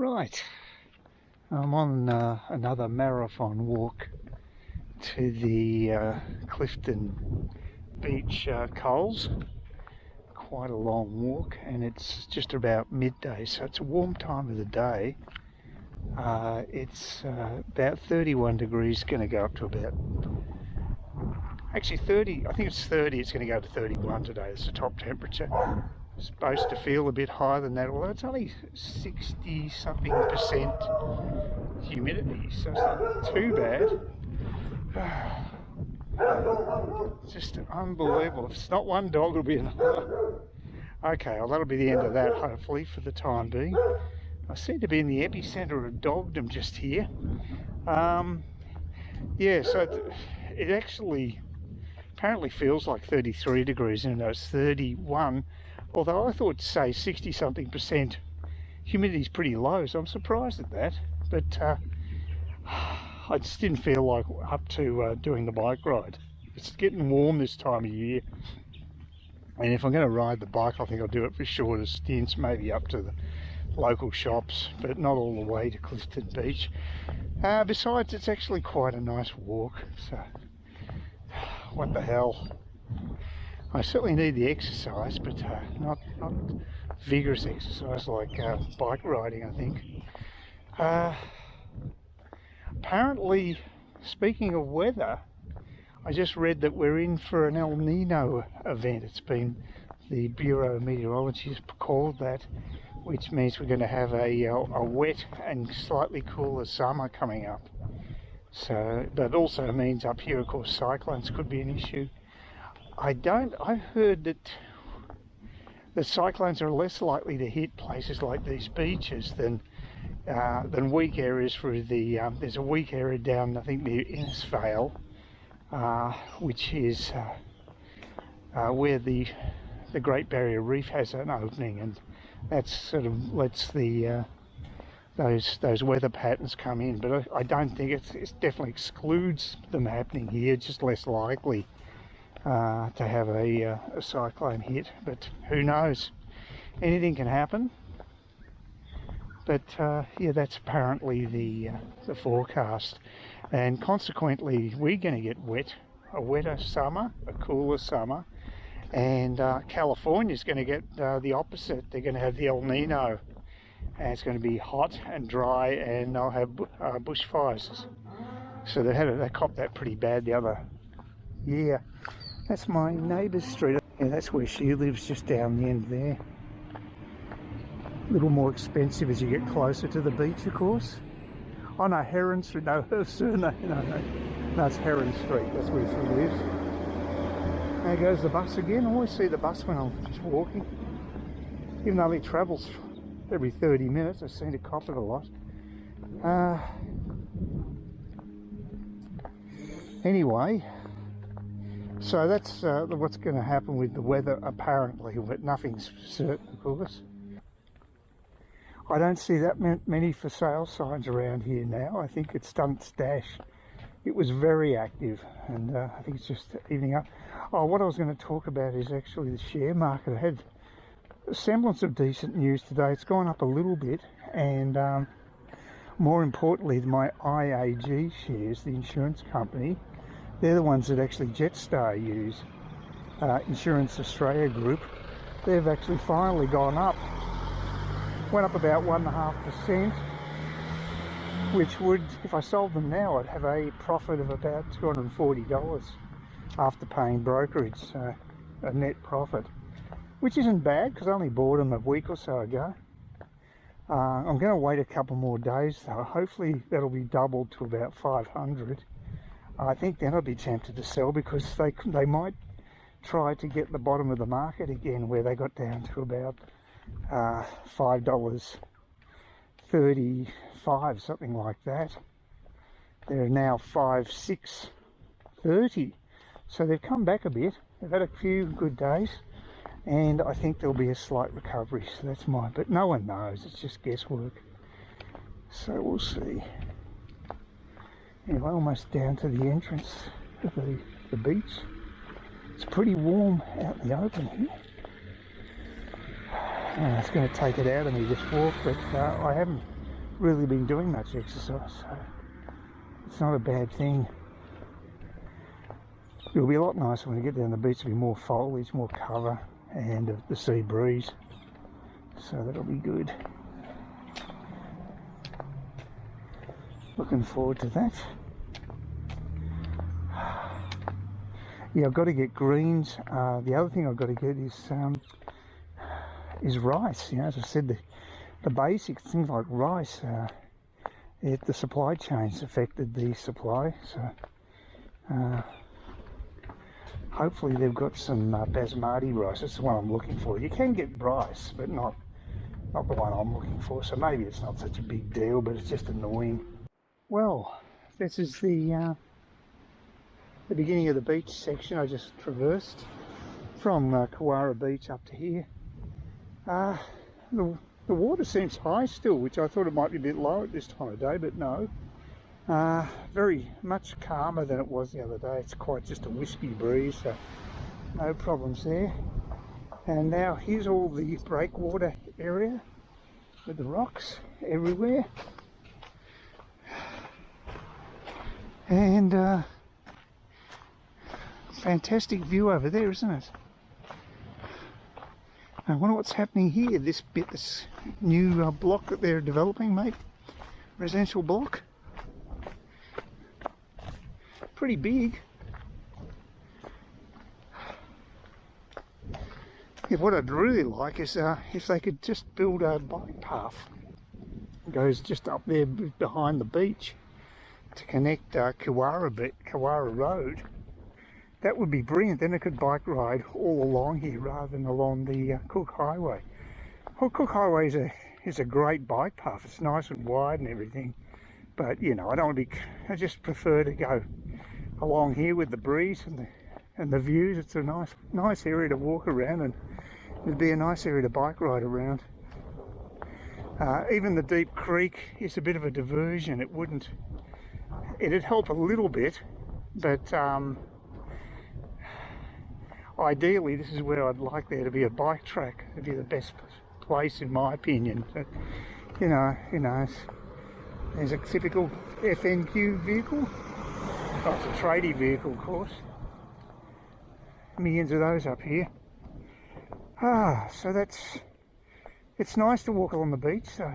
Right, I'm on another marathon walk to the Clifton Beach Coles. Quite a long walk, and it's just about midday, so it's a warm time of the day. It's about 31 degrees, going to go up to about, actually 30, I think it's 30, it's going to go to 31 today. It's the top temperature. It's supposed to feel a bit higher than that, although it's only 60 something percent humidity, so it's not too bad. It's just unbelievable. If it's not one dog, it'll be another. Okay, well, that'll be the end of that, hopefully, for the time being. I seem to be in the epicenter of dogdom just here. Yeah, so it actually apparently feels like 33 degrees, even though it's 31. Although I thought, say, 60 something percent humidity is pretty low, so I'm surprised at that. But I just didn't feel like up to doing the bike ride. It's getting warm this time of year, and if I'm going to ride the bike, I think I'll do it for shorter stints, maybe up to the local shops, but not all the way to Clifton Beach. Besides, it's actually quite a nice walk, so what the hell. I certainly need the exercise, but not vigorous exercise like bike riding, I think. Apparently, speaking of weather, I just read that we're in for an El Nino event. It's been, the Bureau of Meteorology has called that, which means we're going to have a wet and slightly cooler summer coming up. So that also means up here, of course, cyclones could be an issue. I've heard that the cyclones are less likely to hit places like these beaches than weak areas for the, there's a weak area down, I think, near Innisfail, which is where the Great Barrier Reef has an opening, and that sort of lets the those weather patterns come in. But I don't think it definitely excludes them happening here. It's just less likely to have a cyclone hit, but who knows, anything can happen. But yeah, that's apparently the forecast, and consequently we're going to get wet, a wetter summer, a cooler summer, and California's going to get the opposite. They're going to have the El Nino, and it's going to be hot and dry, and they'll have bushfires. So they copped that pretty bad the other year. That's my neighbour's street. Yeah, that's where she lives, just down the end there. A little more expensive as you get closer to the beach, of course. Oh no, Heron Street. No, her surname. No, it's Heron Street. That's where she lives. There goes the bus again. I always see the bus when I'm just walking. Even though it travels every 30 minutes, I seem to cop it a lot. Anyway. So that's what's going to happen with the weather, apparently, but nothing's certain, of course. I don't see that many for sale signs around here now. I think it's done its dash. It was very active, and I think it's just evening up. Oh, what I was going to talk about is actually the share market. I had a semblance of decent news today. It's gone up a little bit, and more importantly, my IAG shares, the insurance company, they're the ones that actually Jetstar use, Insurance Australia Group. They've actually finally gone up. Went up about 1.5%, which would, if I sold them now, I'd have a profit of about $240 after paying brokerage, so a net profit, which isn't bad because I only bought them a week or so ago. I'm going to wait a couple more days though. Hopefully that'll be doubled to about 500. I think then I'd be tempted to sell, because they might try to get the bottom of the market again, where they got down to about $5.35, something like that. They're now $5.630, so they've come back a bit. They've had a few good days, and I think there'll be a slight recovery. So that's mine, but no one knows. It's just guesswork. So we'll see. Anyway, almost down to the entrance of the beach. It's pretty warm out in the open here. It's going to take it out of me, this walk, but I haven't really been doing much exercise, so it's not a bad thing. It'll be a lot nicer when we get down the beach. There'll be more foliage, more cover, and the sea breeze, so that'll be good. Looking forward to that. Yeah, I've got to get greens. The other thing I've got to get is rice. You know, as I said, the basics, things like rice, the supply chains affected the supply, so hopefully they've got some basmati rice. That's the one I'm looking for. You can get rice, but not the one I'm looking for, so maybe it's not such a big deal, but it's just annoying. Well, this is the beginning of the beach section I just traversed from Kawara Beach up to here. The water seems high still, which I thought it might be a bit low at this time of day, but no. Very much calmer than it was the other day. It's quite just a wispy breeze, so no problems there. And now here's all the breakwater area with the rocks everywhere. And fantastic view over there, isn't it? I wonder what's happening here, this bit, this new block that they're developing, mate. Residential block. Pretty big. Yeah, what I'd really like is if they could just build a bike path. It goes just up there behind the beach to connect Kawara Road. That would be brilliant. Then I could bike ride all along here rather than along the Cook Highway. Well, Cook Highway is a great bike path. It's nice and wide and everything, but you know, I don't want to be. I just prefer to go along here with the breeze and the views. It's a nice area to walk around, and it'd be a nice area to bike ride around. Even the deep creek is a bit of a diversion. It'd help a little bit, but ideally this is where I'd like there to be a bike track. It'd be the best place in my opinion. But you know, there's a typical FNQ vehicle. Oh, it's a tradie vehicle, of course. Millions of those up here. So it's nice to walk along the beach. So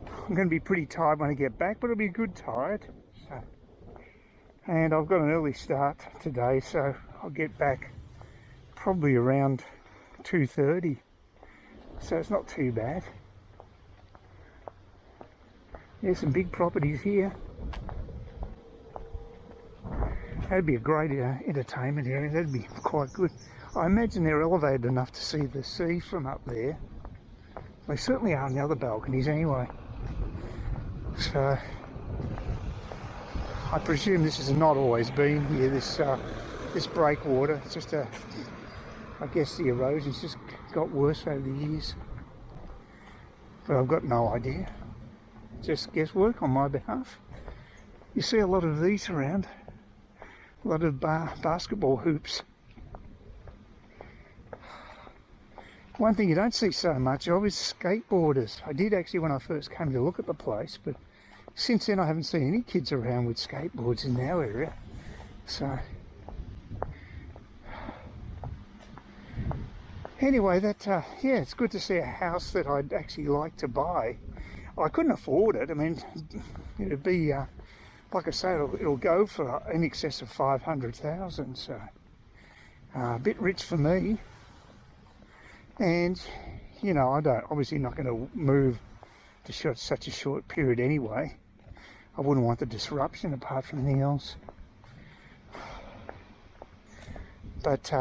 I'm going to be pretty tired when I get back, but it'll be good tired. So, and I've got an early start today, so I'll get back probably around 2:30. So it's not too bad. There's some big properties here. That'd be a great entertainment area. That'd be quite good. I imagine they're elevated enough to see the sea from up there. They certainly are on the other balconies anyway. So I presume this has not always been here, this breakwater. It's just I guess the erosion's just got worse over the years. But I've got no idea. Just guesswork on my behalf. You see a lot of these around. A lot of basketball hoops. One thing you don't see so much of is skateboarders. I did actually when I first came to look at the place, but since then I haven't seen any kids around with skateboards in our area. So anyway, yeah, it's good to see a house that I'd actually like to buy. I couldn't afford it. I mean, it'd be like I say, it'll go for in excess of 500,000. So a bit rich for me. And you know, obviously not going to move to such a short period anyway. I wouldn't want the disruption apart from anything else. But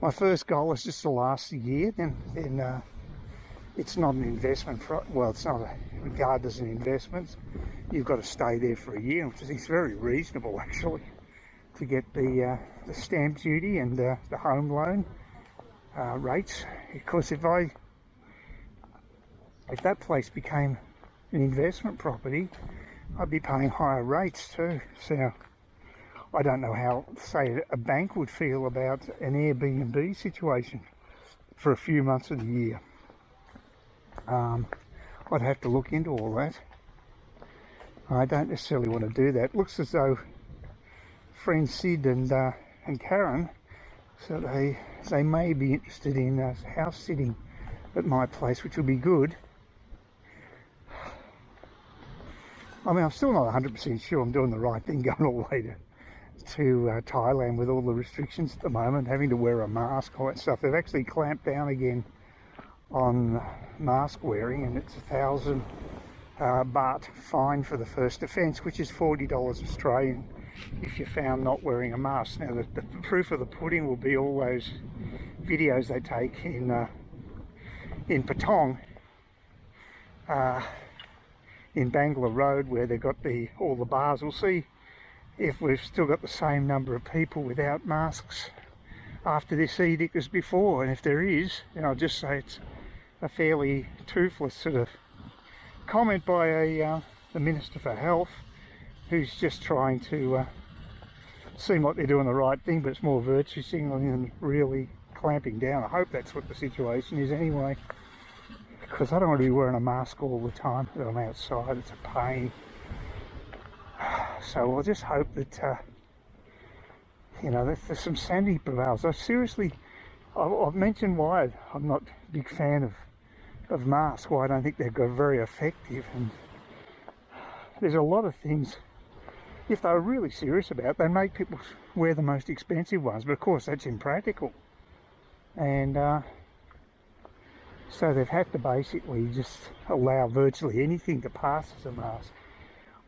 my first goal is just to last a year. Then it's not an investment. Well, it's not regarded as an investment. You've got to stay there for a year, which is very reasonable actually, to get the stamp duty and the home loan rates. Of course, if that place became an investment property, I'd be paying higher rates too. So I don't know how, say, a bank would feel about an Airbnb situation for a few months of the year. I'd have to look into all that. I don't necessarily want to do that. Looks as though friends Sid and Karen, so they may be interested in house sitting at my place, which will be good. I mean, I'm still not 100% sure I'm doing the right thing going all the way to Thailand with all the restrictions at the moment, having to wear a mask, all that stuff. They've actually clamped down again on mask wearing, and it's 1,000 baht fine for the first offence, which is $40 Australian if you're found not wearing a mask. Now, the proof of the pudding will be all those videos they take in Patong, in Bangla Road, where they've got all the bars. We'll see if we've still got the same number of people without masks after this edict as before, and if there is, then I'll just say it's a fairly toothless sort of comment by the Minister for Health, who's just trying to seem like they're doing the right thing, but it's more virtue signalling than really clamping down. I hope that's what the situation is anyway, because I don't want to be wearing a mask all the time that I'm outside. It's a pain. So I'll just hope that you know, there's some sanity prevails. I've mentioned why I'm not a big fan of masks, why I don't think they're very effective, and there's a lot of things, if they were really serious about it, they make people wear the most expensive ones, but of course that's impractical, and so they've had to basically just allow virtually anything to pass as a mask.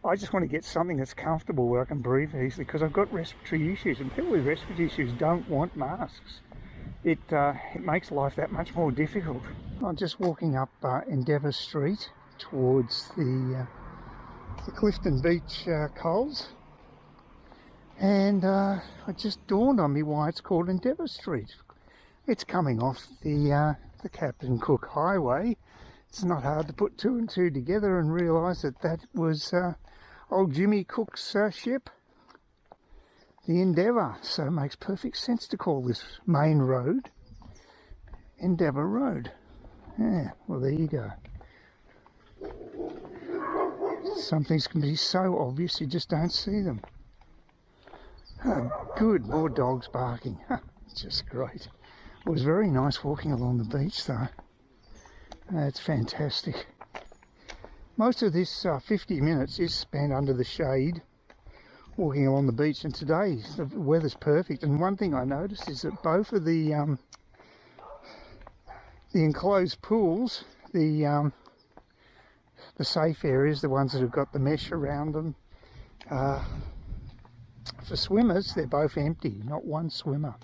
I just want to get something that's comfortable where I can breathe easily, because I've got respiratory issues, and people with respiratory issues don't want masks. It makes life that much more difficult. I'm just walking up Endeavour Street towards the Clifton Beach Coles, and it just dawned on me why it's called Endeavour Street. It's coming off the Captain Cook Highway. It's not hard to put two and two together and realise that that was old Jimmy Cook's ship, the Endeavour. So it makes perfect sense to call this main road Endeavour Road. Yeah, well, there you go. Some things can be so obvious you just don't see them. Oh, good, more dogs barking. Just great. It was very nice walking along the beach though. It's fantastic. Most of this 50 minutes is spent under the shade walking along the beach, and today the weather's perfect. And one thing I noticed is that both of the enclosed pools, the safe areas, the ones that have got the mesh around them, for swimmers, they're both empty, not one swimmer,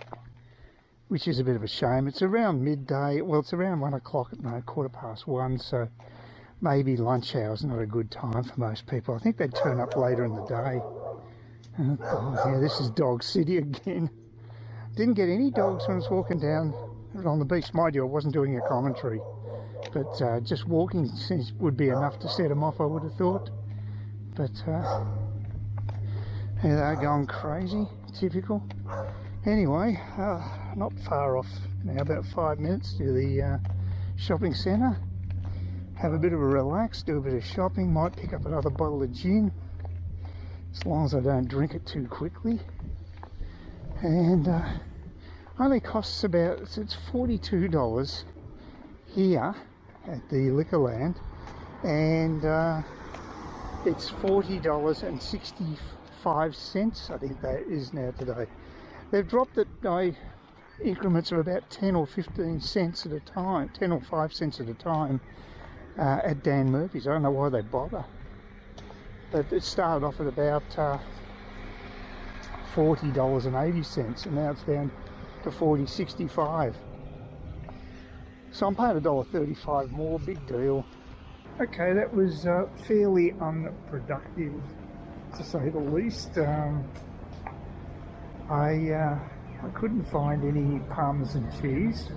which is a bit of a shame. It's around midday, well, it's around 1 o'clock at night, 1:15, so maybe lunch hour's not a good time for most people. I think they'd turn up later in the day. Oh God, yeah, this is Dog City again. Didn't get any dogs when I was walking down on the beach. Mind you, I wasn't doing a commentary, but just walking would be enough to set them off, I would have thought. But yeah, they're going crazy, typical. Anyway, not far off now, about 5 minutes to the shopping centre. Have a bit of a relax, do a bit of shopping, might pick up another bottle of gin, as long as I don't drink it too quickly. And only costs about, it's $42 here at the Liquorland, and it's $40.65, I think that is now today. They've dropped it by increments of about 10 or 15 cents at a time, 10 or 5 cents at a time at Dan Murphy's. I don't know why they bother, but it started off at about $40.80, and now it's down to $40.65. So I'm paying $1.35 more, big deal. Okay, that was fairly unproductive, to say the least. I couldn't find any Parmesan cheese.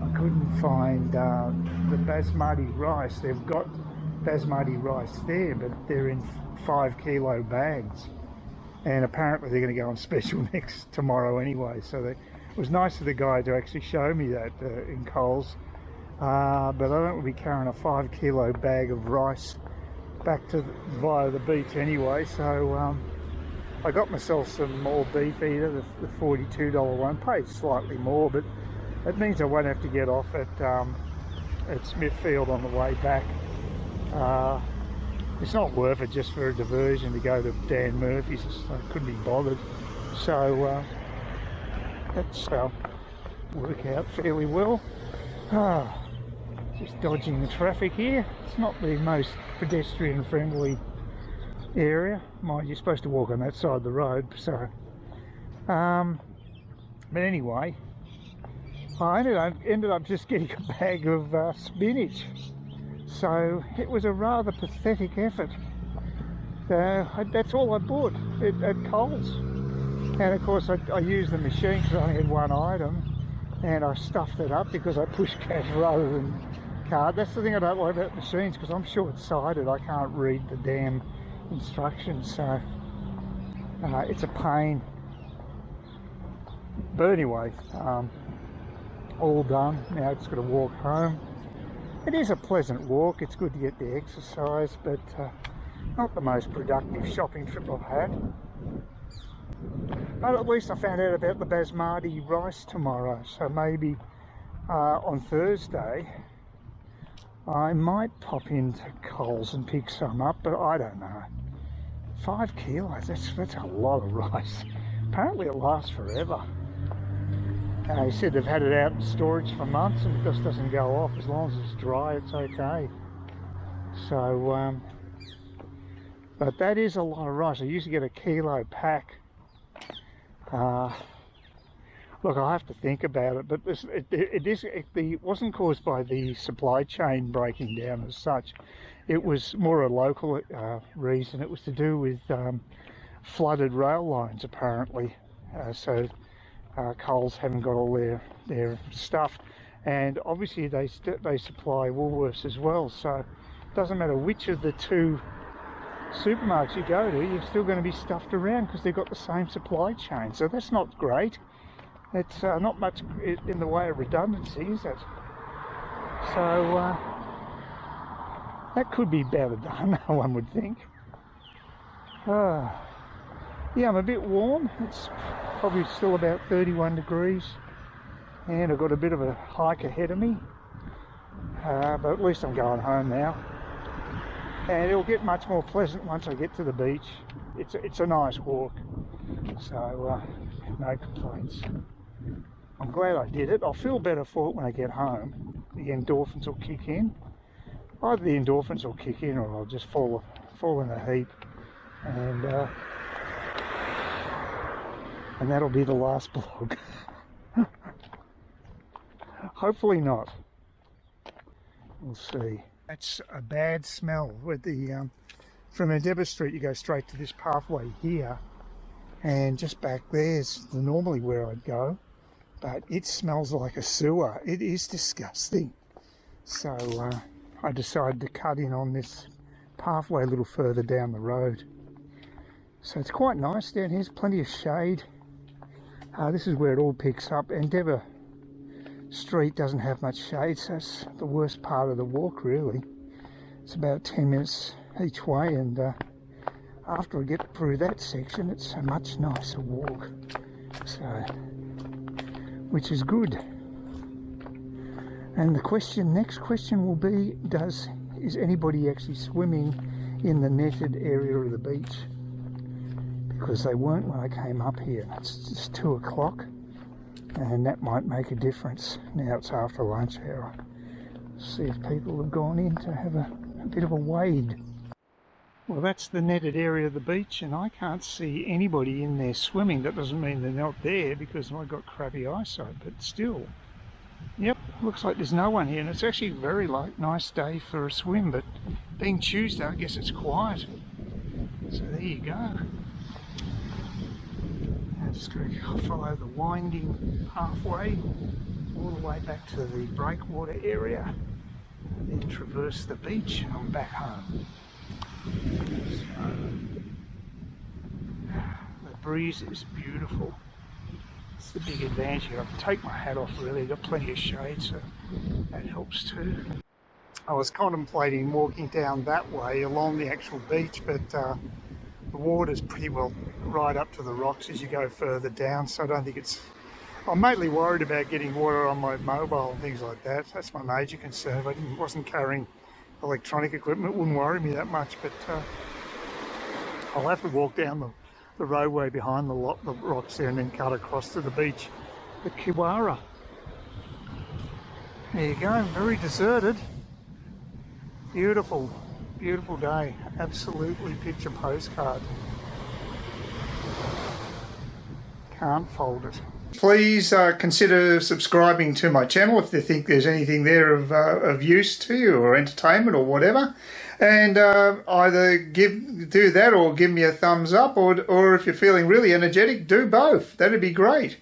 I couldn't find the basmati rice. They've got basmati rice there, but they're in 5 kilo bags, and apparently they're going to go on special tomorrow anyway. So it was nice of the guy to actually show me that in Coles. but I don't want to be carrying a 5 kilo bag of rice back to via the beach anyway. So I got myself some more beef eater, the $42 one. Pays slightly more, but it means I won't have to get off at Smithfield on the way back. It's not worth it just for a diversion to go to Dan Murphy's. I couldn't be bothered. So that's work out fairly well. Just dodging the traffic here. It's not the most pedestrian friendly area. Mind you're supposed to walk on that side of the road. So but anyway, I ended up just getting a bag of spinach. So it was a rather pathetic effort. That's all I bought at Coles. And of course I used the machine because I only had one item, and I stuffed it up because I pushed cash rather than card. That's the thing I don't like about machines, because I'm short-sighted. I can't read the damn instructions, so it's a pain. But anyway, all done. Now I've just got to walk home. It is a pleasant walk. It's good to get the exercise, but not the most productive shopping trip I've had. But at least I found out about the basmati rice tomorrow, so maybe on Thursday I might pop into Coles and pick some up, but I don't know. 5 kilos, that's a lot of rice. Apparently it lasts forever. He said they've had it out in storage for months and it just doesn't go off. As long as it's dry, it's okay. So, but that is a lot of rice. I used to get a kilo pack. Look, I'll have to think about it, but it wasn't caused by the supply chain breaking down as such. It was more a local reason. It was to do with flooded rail lines, apparently. So Coles haven't got all their stuff, and obviously they supply Woolworths as well. So it doesn't matter which of the two supermarkets you go to, you're still going to be stuffed around because they've got the same supply chain. So that's not great. It's not much in the way of redundancy, is it? So that could be better done, one would think. Yeah, I'm a bit warm. It's probably still about 31 degrees, and I've got a bit of a hike ahead of me, but at least I'm going home now, and it'll get much more pleasant once I get to the beach. It's a nice walk, so no complaints. I'm glad I did it. I'll feel better for it when I get home. The endorphins will kick in. Either the endorphins will kick in, or I'll just fall in a heap, and that'll be the last vlog. Hopefully not. We'll see. That's a bad smell. With the from Endeavour Street, you go straight to this pathway here, and just back there's normally where I'd go, but it smells like a sewer. It is disgusting. So I decided to cut in on this pathway a little further down the road. So it's quite nice down here. There's plenty of shade. This is where it all picks up. Endeavour Street doesn't have much shade, so it's the worst part of the walk, really. It's about 10 minutes each way, and after I get through that section, it's a much nicer walk. So, which is good. And the next question will be, is anybody actually swimming in the netted area of the beach? Because they weren't when I came up here. It's just 2 o'clock, and that might make a difference. Now it's after lunch hour. See if people have gone in to have a bit of a wade. Well, that's the netted area of the beach, and I can't see anybody in there swimming. That doesn't mean they're not there because I've got crappy eyesight, but still. Yep, looks like there's no one here, and it's actually a very nice day for a swim, but being Tuesday, I guess it's quiet. So there you go. I'm just going to follow the winding pathway all the way back to the breakwater area, and then traverse the beach, and I'm back home. So, the breeze is beautiful. It's the big advantage here. I can take my hat off really, I've got plenty of shade, so that helps too. I was contemplating walking down that way along the actual beach, but the water's pretty well right up to the rocks as you go further down, so I don't think it's... I'm mainly worried about getting water on my mobile and things like that. That's my major concern. If I wasn't carrying electronic equipment, it wouldn't worry me that much, but I'll have to walk down the roadway behind the rocks there and then cut across to the beach, the Kiwara. There you go, very deserted. Beautiful, beautiful day. Absolutely picture postcard. Can't fold it. Please consider subscribing to my channel if you think there's anything there of use to you or entertainment or whatever. And either do that or give me a thumbs up, or if you're feeling really energetic, do both. That'd be great.